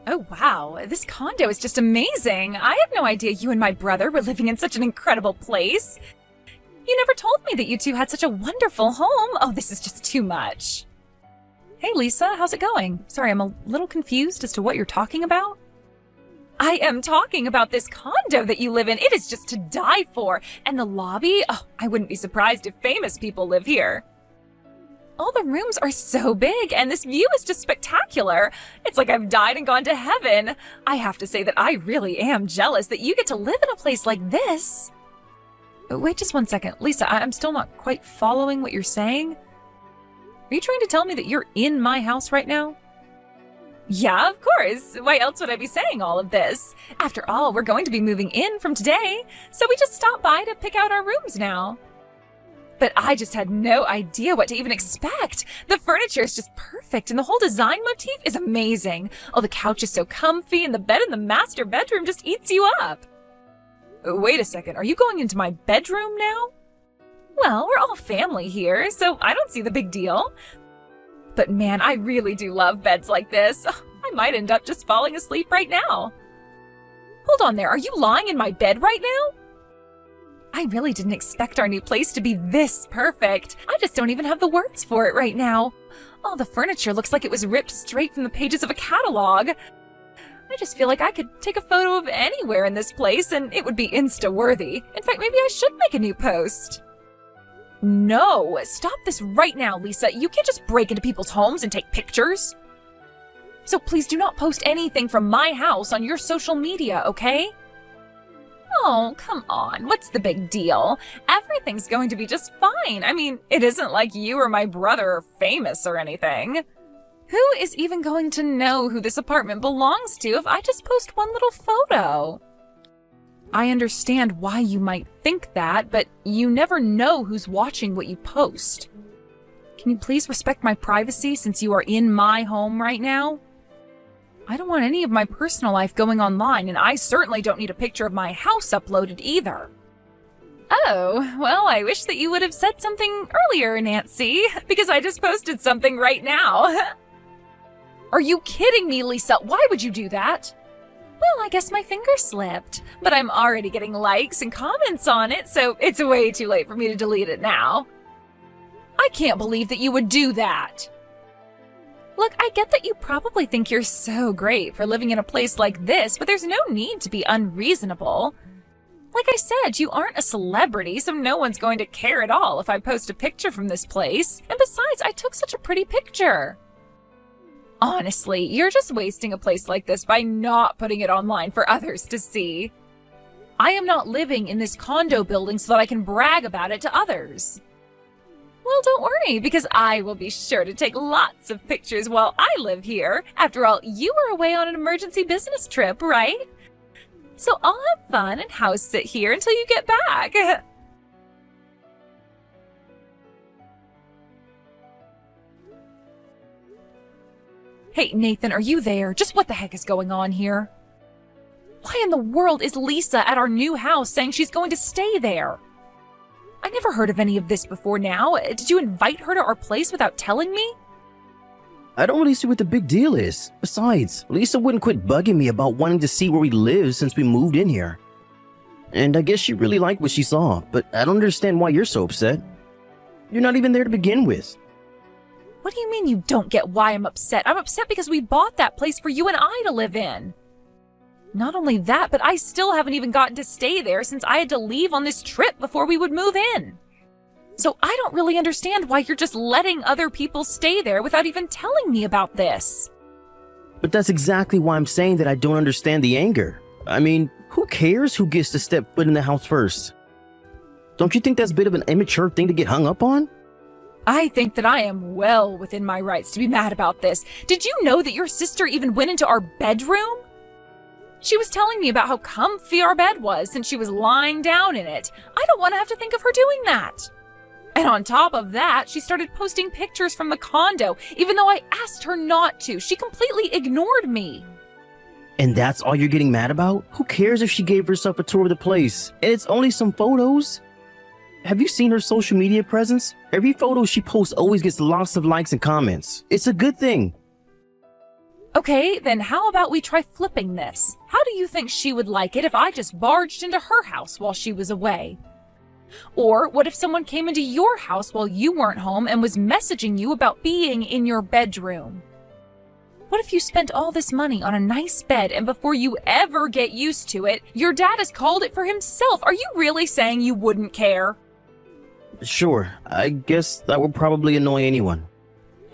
Oh wow, this condo is just amazing. I had no idea you and my brother were living in such an incredible place. You never told me that you two had such a wonderful home. Oh, this is just too much. Hey Lisa, how's it going? Sorry, I'm a little confused as to what you're talking about. I am talking about this condo that you live in. It is just to die for. And the lobby? Oh, I wouldn't be surprised if famous people live here. All the rooms are so big, and this view is just spectacular. It's like I've died and gone to heaven. I have to say that I really am jealous that you get to live in a place like this. Wait just one second. Lisa, I'm still not quite following what you're saying. Are you trying to tell me that you're in my house right now? Yeah, of course. Why else would I be saying all of this? After all, we're going to be moving in from today, so we just stopped by to pick out our rooms now. But I just had no idea what to even expect. The furniture is just perfect, and the whole design motif is amazing. Oh, the couch is so comfy, and the bed in the master bedroom just eats you up. Wait a second, are you going into my bedroom now? Well, we're all family here, so I don't see the big deal. But man, I really do love beds like this. I might end up just falling asleep right now. Hold on there, are you lying in my bed right now? I really didn't expect our new place to be this perfect. I just don't even have the words for it right now. All the furniture looks like it was ripped straight from the pages of a catalog. I just feel like I could take a photo of anywhere in this place and it would be Insta-worthy. In fact, maybe I should make a new post. No, stop this right now, Lisa. You can't just break into people's homes and take pictures. So please do not post anything from my house on your social media, okay? Oh, come on. What's the big deal? Everything's going to be just fine. I mean, it isn't like you or my brother are famous or anything. Who is even going to know who this apartment belongs to if I just post one little photo? I understand why you might think that, but you never know who's watching what you post. Can you please respect my privacy since you are in my home right now? I don't want any of my personal life going online, and I certainly don't need a picture of my house uploaded either. Oh, well, I wish that you would have said something earlier, Nancy, because I just posted something right now. Are you kidding me, Lisa? Why would you do that? Well, I guess my finger slipped, but I'm already getting likes and comments on it, so it's way too late for me to delete it now. I can't believe that you would do that. Look, I get that you probably think you're so great for living in a place like this, but there's no need to be unreasonable. Like I said, you aren't a celebrity, so no one's going to care at all if I post a picture from this place. And besides, I took such a pretty picture. Honestly, you're just wasting a place like this by not putting it online for others to see. I am not living in this condo building so that I can brag about it to others. Well, don't worry, because I will be sure to take lots of pictures while I live here. After all, you were away on an emergency business trip, right? So I'll have fun and house sit here until you get back. Hey, Nathan, are you there? Just what the heck is going on here? Why in the world is Lisa at our new house saying she's going to stay there? I never heard of any of this before now. Did you invite her to our place without telling me? I don't really see what the big deal is. Besides, Lisa wouldn't quit bugging me about wanting to see where we live since we moved in here. And I guess she really liked what she saw, but I don't understand why you're so upset. You're not even there to begin with. What do you mean you don't get why I'm upset? I'm upset because we bought that place for you and I to live in. Not only that, but I still haven't even gotten to stay there since I had to leave on this trip before we would move in. So I don't really understand why you're just letting other people stay there without even telling me about this. But that's exactly why I'm saying that I don't understand the anger. I mean, who cares who gets to step foot in the house first? Don't you think that's a bit of an immature thing to get hung up on? I think that I am well within my rights to be mad about this. Did you know that your sister even went into our bedroom? She was telling me about how comfy our bed was since she was lying down in it. I don't want to have to think of her doing that. And on top of that, she started posting pictures from the condo, even though I asked her not to. She completely ignored me. And that's all you're getting mad about? Who cares if she gave herself a tour of the place? And it's only some photos. Have you seen her social media presence? Every photo she posts always gets lots of likes and comments. It's a good thing. Okay, then how about we try flipping this? How do you think she would like it if I just barged into her house while she was away? Or what if someone came into your house while you weren't home and was messaging you about being in your bedroom? What if you spent all this money on a nice bed and before you ever get used to it, your dad has called it for himself? Are you really saying you wouldn't care? Sure, I guess that would probably annoy anyone.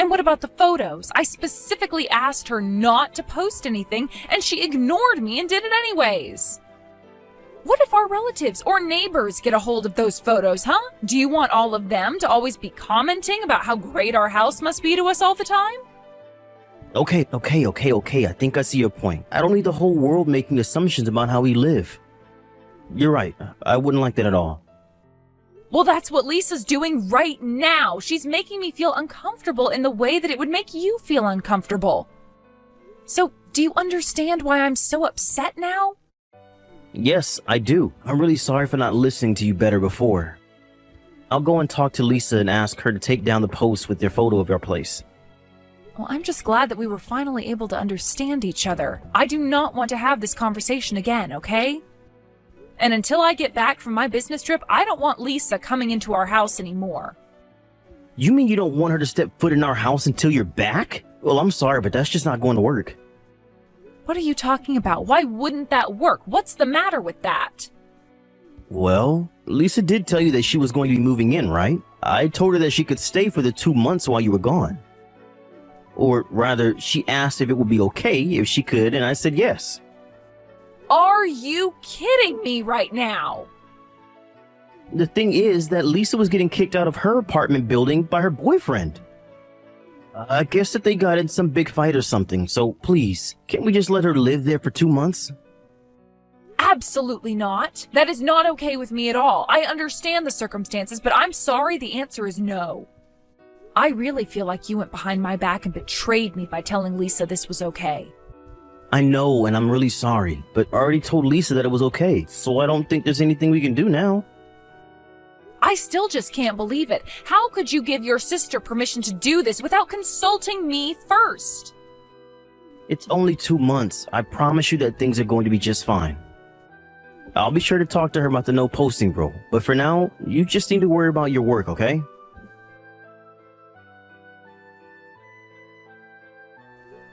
And what about the photos? I specifically asked her not to post anything, and she ignored me and did it anyways. What if our relatives or neighbors get a hold of those photos, huh? Do you want all of them to always be commenting about how great our house must be to us all the time? Okay. I think I see your point. I don't need the whole world making assumptions about how we live. You're right. I wouldn't like that at all. Well, that's what Lisa's doing right now. She's making me feel uncomfortable in the way that it would make you feel uncomfortable. So, do you understand why I'm so upset now? Yes, I do. I'm really sorry for not listening to you better before. I'll go and talk to Lisa and ask her to take down the post with their photo of our place. Well, I'm just glad that we were finally able to understand each other. I do not want to have this conversation again, okay? And until I get back from my business trip, I don't want Lisa coming into our house anymore. You mean you don't want her to step foot in our house until you're back? Well, I'm sorry, but that's just not going to work. What are you talking about? Why wouldn't that work? What's the matter with that? Well, Lisa did tell you that she was going to be moving in, right? I told her that she could stay for the 2 months while you were gone. Or rather, she asked if it would be okay if she could, and I said yes. Are you kidding me right now? The thing is that Lisa was getting kicked out of her apartment building by her boyfriend. I guess that they got in some big fight or something, so please, can't we just let her live there for 2 months? Absolutely not. That is not okay with me at all. I understand the circumstances, but I'm sorry, the answer is no. I really feel like you went behind my back and betrayed me by telling Lisa this was okay. I know, and I'm really sorry, but I already told Lisa that it was okay, so I don't think there's anything we can do now. I still just can't believe it. How could you give your sister permission to do this without consulting me first? It's only 2 months. I promise you that things are going to be just fine. I'll be sure to talk to her about the no posting rule, but for now, you just need to worry about your work, okay?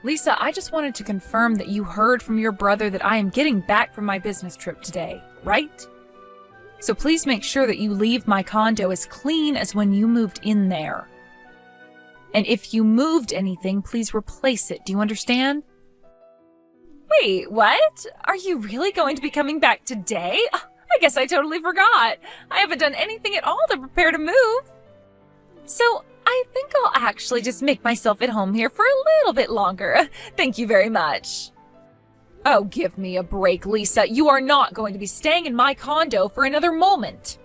Lisa, I just wanted to confirm that you heard from your brother that I am getting back from my business trip today, right? So please make sure that you leave my condo as clean as when you moved in there. And if you moved anything, please replace it. Do you understand? Wait, what? Are you really going to be coming back today? I guess I totally forgot. I haven't done anything at all to prepare to move. So I think I'll actually just make myself at home here for a little bit longer. Thank you very much. Oh, give me a break, Lisa. You are not going to be staying in my condo for another moment.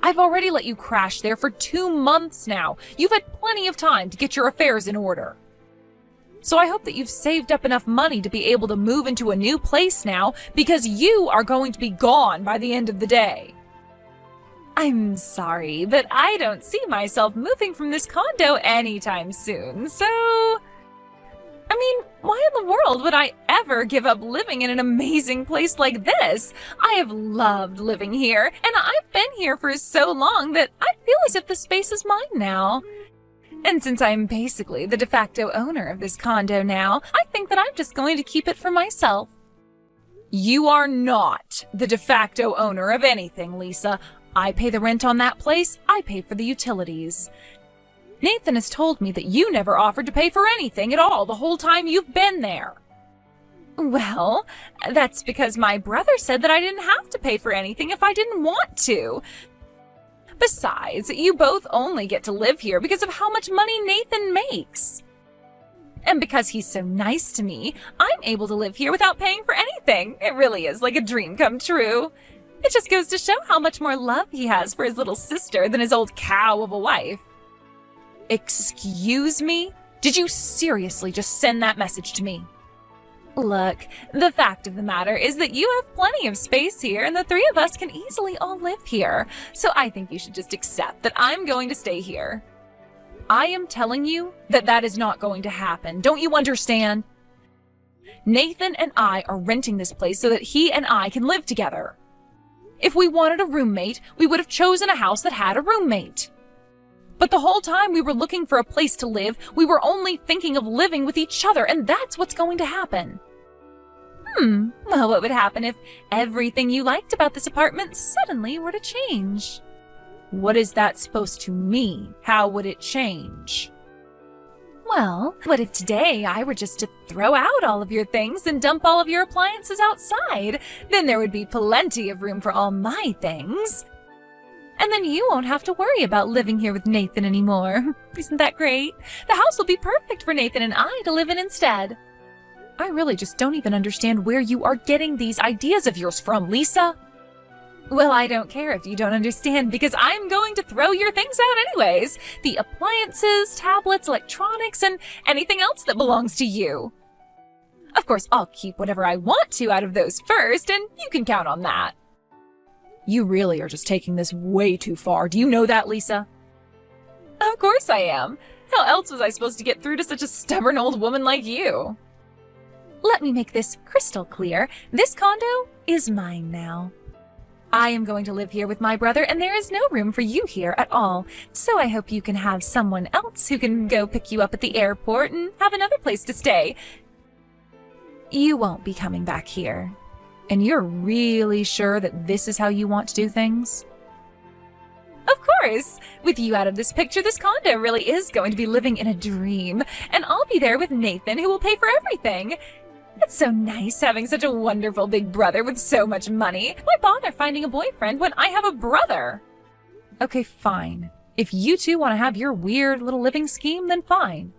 I've already let you crash there for 2 months now. You've had plenty of time to get your affairs in order. So I hope that you've saved up enough money to be able to move into a new place now, because you are going to be gone by the end of the day. I'm sorry, but I don't see myself moving from this condo anytime soon, so... I mean, why in the world would I ever give up living in an amazing place like this? I have loved living here, and I've been here for so long that I feel as if the space is mine now. And since I'm basically the de facto owner of this condo now, I think that I'm just going to keep it for myself. You are not the de facto owner of anything, Lisa. I pay the rent on that place, I pay for the utilities. Nathan has told me that you never offered to pay for anything at all the whole time you've been there. Well, that's because my brother said that I didn't have to pay for anything if I didn't want to. Besides, you both only get to live here because of how much money Nathan makes. And because he's so nice to me, I'm able to live here without paying for anything. It really is like a dream come true. It just goes to show how much more love he has for his little sister than his old cow of a wife. Excuse me? Did you seriously just send that message to me? Look, the fact of the matter is that you have plenty of space here and the three of us can easily all live here. So I think you should just accept that I'm going to stay here. I am telling you that that is not going to happen. Don't you understand? Nathan and I are renting this place so that he and I can live together. If we wanted a roommate, we would have chosen a house that had a roommate. But the whole time we were looking for a place to live, we were only thinking of living with each other, and that's what's going to happen. Well, what would happen if everything you liked about this apartment suddenly were to change? What is that supposed to mean? How would it change? Well, what if today I were just to throw out all of your things and dump all of your appliances outside? Then there would be plenty of room for all my things. And then you won't have to worry about living here with Nathan anymore. Isn't that great? The house will be perfect for Nathan and I to live in instead. I really just don't even understand where you are getting these ideas of yours from, Lisa. Well, I don't care if you don't understand, because I'm going to throw your things out anyways. The appliances, tablets, electronics, and anything else that belongs to you. Of course, I'll keep whatever I want to out of those first, and you can count on that. You really are just taking this way too far. Do you know that, Lisa? Of course I am. How else was I supposed to get through to such a stubborn old woman like you? Let me make this crystal clear. This condo is mine now. I am going to live here with my brother, and there is no room for you here at all. So I hope you can have someone else who can go pick you up at the airport and have another place to stay. You won't be coming back here. And you're really sure that this is how you want to do things? Of course! With you out of this picture, this condo really is going to be living in a dream. And I'll be there with Nathan, who will pay for everything. It's so nice having such a wonderful big brother with so much money. Why bother finding a boyfriend when I have a brother? Okay, fine. If you two want to have your weird little living scheme, then fine.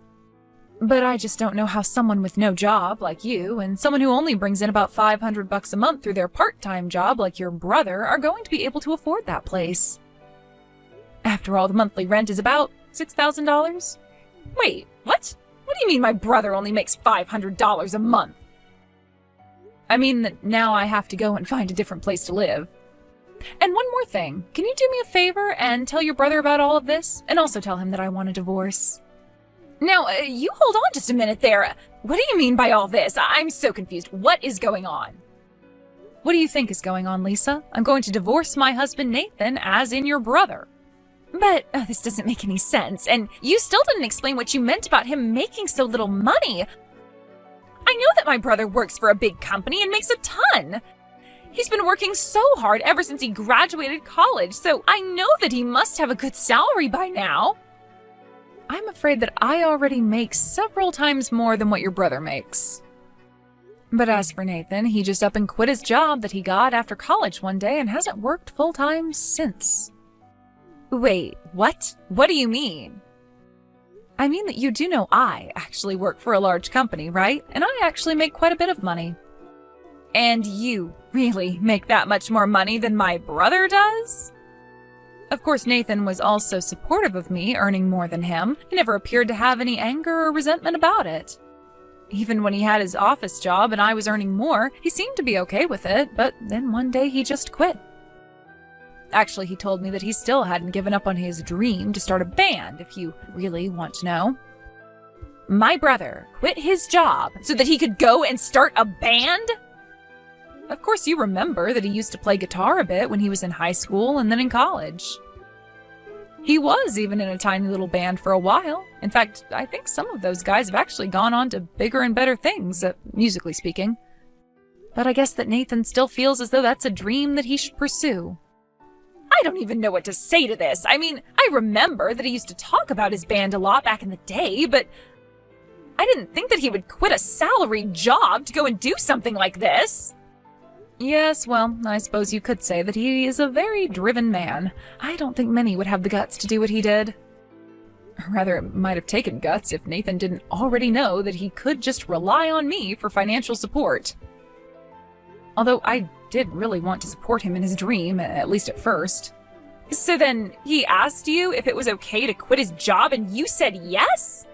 But I just don't know how someone with no job like you and someone who only brings in about $500 a month through their part-time job like your brother are going to be able to afford that place. After all, the monthly rent is about $6,000. Wait, what? What do you mean my brother only makes $500 a month? I mean that now I have to go and find a different place to live. And one more thing, can you do me a favor and tell your brother about all of this? And also tell him that I want a divorce. Now, you hold on just a minute there. What do you mean by all this? I'm so confused. What is going on? What do you think is going on, Lisa? I'm going to divorce my husband, Nathan, as in your brother. But this doesn't make any sense, and you still didn't explain what you meant about him making so little money. I know that my brother works for a big company and makes a ton. He's been working so hard ever since he graduated college, so I know that he must have a good salary by now. I'm afraid that I already make several times more than what your brother makes. But as for Nathan, he just up and quit his job that he got after college one day and hasn't worked full-time since. Wait, what? What do you mean? I mean that you do know I actually work for a large company, right? And I actually make quite a bit of money. And you really make that much more money than my brother does? Of course, Nathan was also supportive of me earning more than him. He never appeared to have any anger or resentment about it. Even when he had his office job and I was earning more, he seemed to be okay with it, but then one day he just quit. Actually, he told me that he still hadn't given up on his dream to start a band, if you really want to know. My brother quit his job so that he could go and start a band? Of course, you remember that he used to play guitar a bit when he was in high school and then in college. He was even in a tiny little band for a while. In fact, I think some of those guys have actually gone on to bigger and better things, musically speaking. But I guess that Nathan still feels as though that's a dream that he should pursue. I don't even know what to say to this. I mean, I remember that he used to talk about his band a lot back in the day, but I didn't think that he would quit a salaried job to go and do something like this. Yes, well, I suppose you could say that he is a very driven man. I don't think many would have the guts to do what he did. Or rather, it might have taken guts if Nathan didn't already know that he could just rely on me for financial support. Although I did really want to support him in his dream, at least at first. So then, he asked you if it was okay to quit his job and you said yes?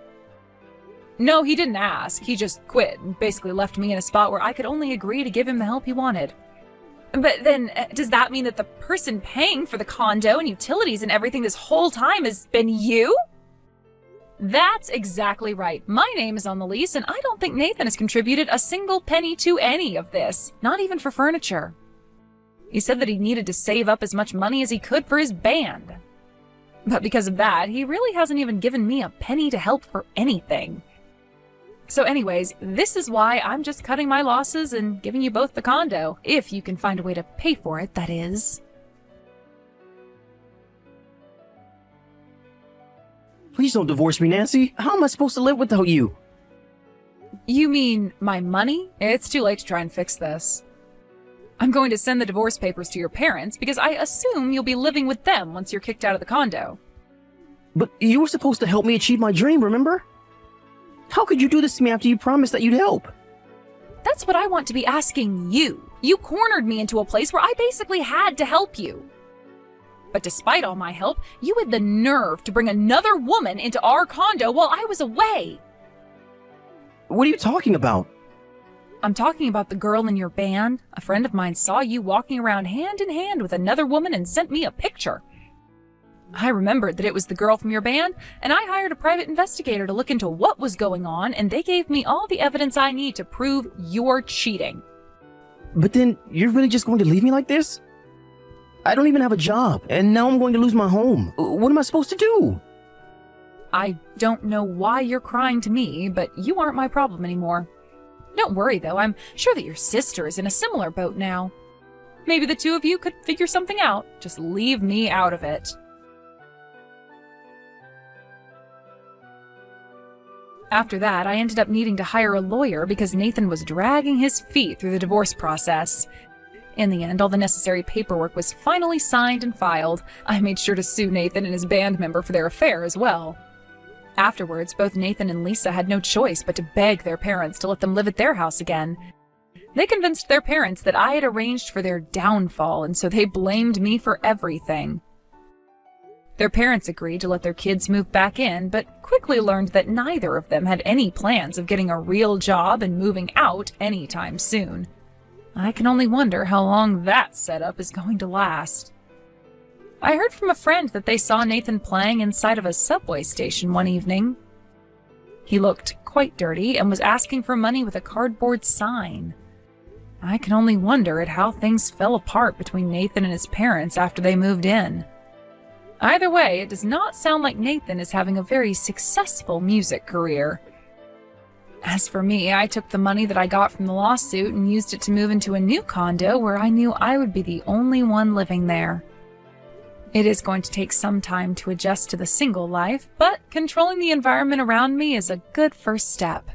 No, he didn't ask. He just quit and basically left me in a spot where I could only agree to give him the help he wanted. But then, does that mean that the person paying for the condo and utilities and everything this whole time has been you? That's exactly right. My name is on the lease, and I don't think Nathan has contributed a single penny to any of this, not even for furniture. He said that he needed to save up as much money as he could for his band. But because of that, he really hasn't even given me a penny to help for anything. So anyways, this is why I'm just cutting my losses and giving you both the condo, if you can find a way to pay for it, that is. Please don't divorce me, Nancy. How am I supposed to live without you? You mean my money? It's too late to try and fix this. I'm going to send the divorce papers to your parents because I assume you'll be living with them once you're kicked out of the condo. But you were supposed to help me achieve my dream, remember? How could you do this to me after you promised that you'd help? That's what I want to be asking you. You cornered me into a place where I basically had to help you. But despite all my help, you had the nerve to bring another woman into our condo while I was away. What are you talking about? I'm talking about the girl in your band. A friend of mine saw you walking around hand in hand with another woman and sent me a picture. I remembered that it was the girl from your band, and I hired a private investigator to look into what was going on, and they gave me all the evidence I need to prove you're cheating. But then, you're really just going to leave me like this? I don't even have a job, and now I'm going to lose my home. What am I supposed to do? I don't know why you're crying to me, but you aren't my problem anymore. Don't worry, though. I'm sure that your sister is in a similar boat now. Maybe the two of you could figure something out. Just leave me out of it. After that, I ended up needing to hire a lawyer because Nathan was dragging his feet through the divorce process. In the end, all the necessary paperwork was finally signed and filed. I made sure to sue Nathan and his band member for their affair as well. Afterwards, both Nathan and Lisa had no choice but to beg their parents to let them live at their house again. They convinced their parents that I had arranged for their downfall, and so they blamed me for everything. Their parents agreed to let their kids move back in, but quickly learned that neither of them had any plans of getting a real job and moving out anytime soon. I can only wonder how long that setup is going to last. I heard from a friend that they saw Nathan playing inside of a subway station one evening. He looked quite dirty and was asking for money with a cardboard sign. I can only wonder at how things fell apart between Nathan and his parents after they moved in. Either way, it does not sound like Nathan is having a very successful music career. As for me, I took the money that I got from the lawsuit and used it to move into a new condo where I knew I would be the only one living there. It is going to take some time to adjust to the single life, but controlling the environment around me is a good first step.